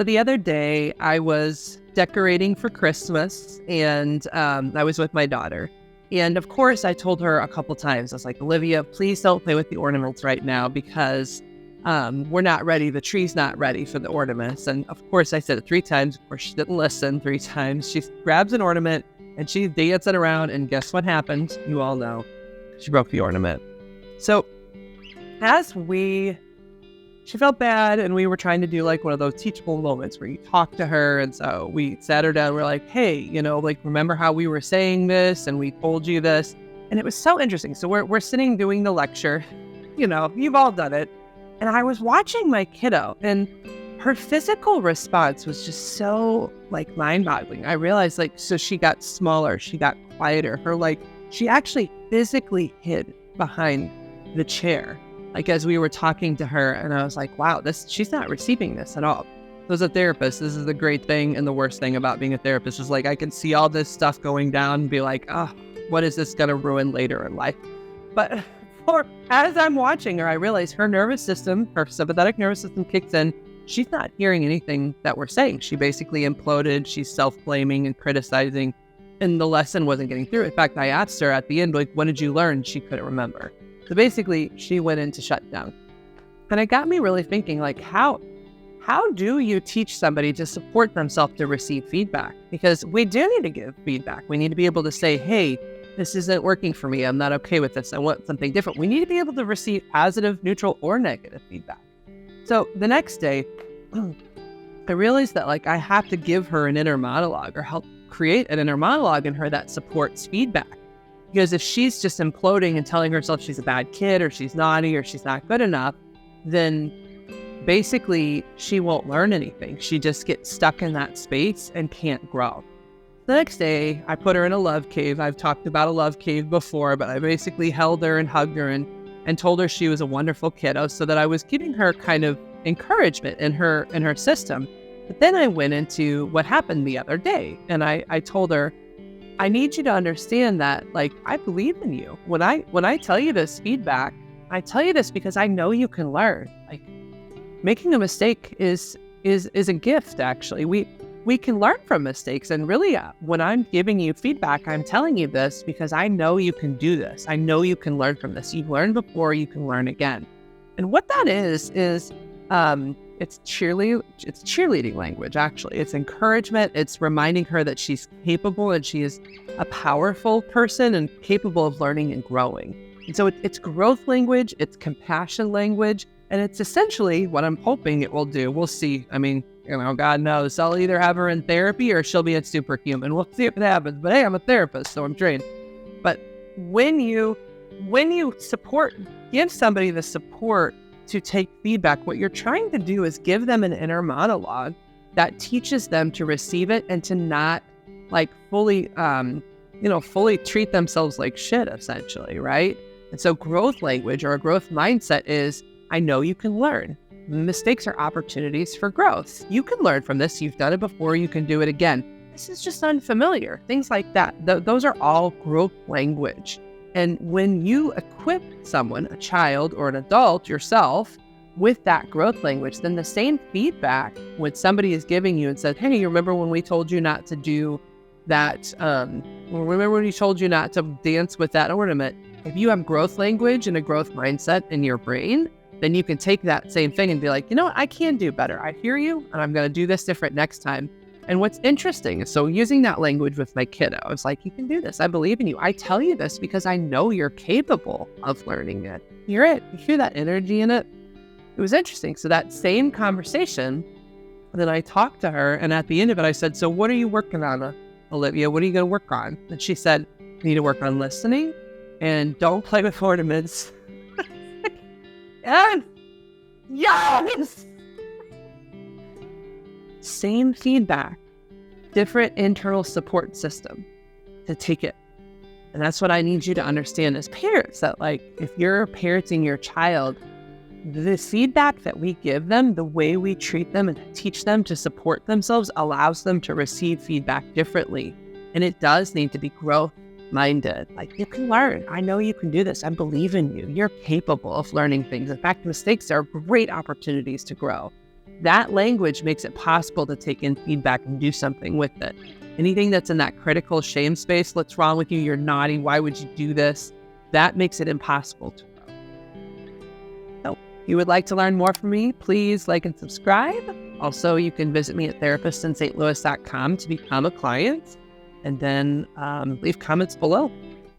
So the other day I was decorating for Christmas and I was with my daughter. And of course I told her a couple times, I was like, Olivia, please don't play with the ornaments right now because we're not ready. The tree's not ready for the ornaments. And of course I said it 3 times. Of course she didn't listen 3 times. She grabs an ornament and she's dancing around. And guess what happened? You all know. She broke the ornament. So she felt bad, and we were trying to do like one of those teachable moments where you talk to her. And so we sat her down. We're like, hey, remember how we were saying this and we told you this? And it was so interesting. So we're sitting doing the lecture. You've all done it. And I was watching my kiddo, and her physical response was just so like mind-boggling. I realized so she got smaller, she got quieter. She actually physically hid behind the chair. As we were talking to her, and I was like, wow, she's not receiving this at all. So as a therapist, this is the great thing and the worst thing about being a therapist is I can see all this stuff going down and be like, oh, what is this going to ruin later in life? But as I'm watching her, I realize her nervous system, her sympathetic nervous system kicks in. She's not hearing anything that we're saying. She basically imploded. She's self-blaming and criticizing, and the lesson wasn't getting through. In fact, I asked her at the end, what did you learn? She couldn't remember. So basically, she went into shutdown. And it got me really thinking, how do you teach somebody to support themselves to receive feedback? Because we do need to give feedback. We need to be able to say, hey, this isn't working for me. I'm not okay with this. I want something different. We need to be able to receive positive, neutral, or negative feedback. So the next day, I realized that I have to give her an inner monologue or help create an inner monologue in her that supports feedback. Because if she's just imploding and telling herself she's a bad kid or she's naughty or she's not good enough, then basically she won't learn anything. She just gets stuck in that space and can't grow. The next day, I put her in a love cave. I've talked about a love cave before, but I basically held her and hugged her and told her she was a wonderful kiddo so that I was giving her kind of encouragement in her system. But then I went into what happened the other day, and I told her, I need you to understand that, I believe in you. When I tell you this feedback, I tell you this because I know you can learn. Making a mistake is a gift, actually. We can learn from mistakes. And really, when I'm giving you feedback, I'm telling you this because I know you can do this. I know you can learn from this. You've learned before, you can learn again. And what that is it's cheerleading language, actually. It's encouragement. It's reminding her that she's capable and she is a powerful person and capable of learning and growing. And so it's growth language, it's compassion language, and it's essentially what I'm hoping it will do. We'll see. I mean, God knows. I'll either have her in therapy or she'll be a superhuman. We'll see if it happens. But hey, I'm a therapist, so I'm trained. But when you give somebody the support to take feedback, what you're trying to do is give them an inner monologue that teaches them to receive it and to not fully treat themselves like shit, essentially, right? And so growth language or a growth mindset is, I know you can learn. Mistakes are opportunities for growth. You can learn from this. You've done it before. You can do it again. This is just unfamiliar. Things like that. Those are all growth language. And when you equip someone, a child or an adult, yourself, with that growth language, then the same feedback when somebody is giving you and says, hey, you remember when we told you not to do that? Remember when we told you not to dance with that ornament? If you have growth language and a growth mindset in your brain, then you can take that same thing and be like, you know what, I can do better. I hear you, and I'm going to do this different next time. And what's interesting is, so using that language with my kiddo, I was like, you can do this. I believe in you. I tell you this because I know you're capable of learning it. You hear that energy in it? It was interesting. So that same conversation, then I talked to her, and at the end of it, I said, so what are you working on, Olivia? What are you going to work on? And she said, you need to work on listening and don't play with ornaments. Yes! Same feedback, different internal support system to take it. And that's what I need you to understand as parents, that if you're parenting your child, the feedback that we give them, the way we treat them and teach them to support themselves allows them to receive feedback differently. And it does need to be growth-minded. You can learn. I know you can do this. I believe in you. You're capable of learning things. In fact, mistakes are great opportunities to grow. that language makes it possible to take in feedback and do something with it. Anything that's in that critical shame space, what's wrong with you? You're naughty. Why would you do this? That makes it impossible to grow. So if you would like to learn more from me, please like and subscribe. Also, you can visit me at therapistintstlouis.com to become a client, and then leave comments below.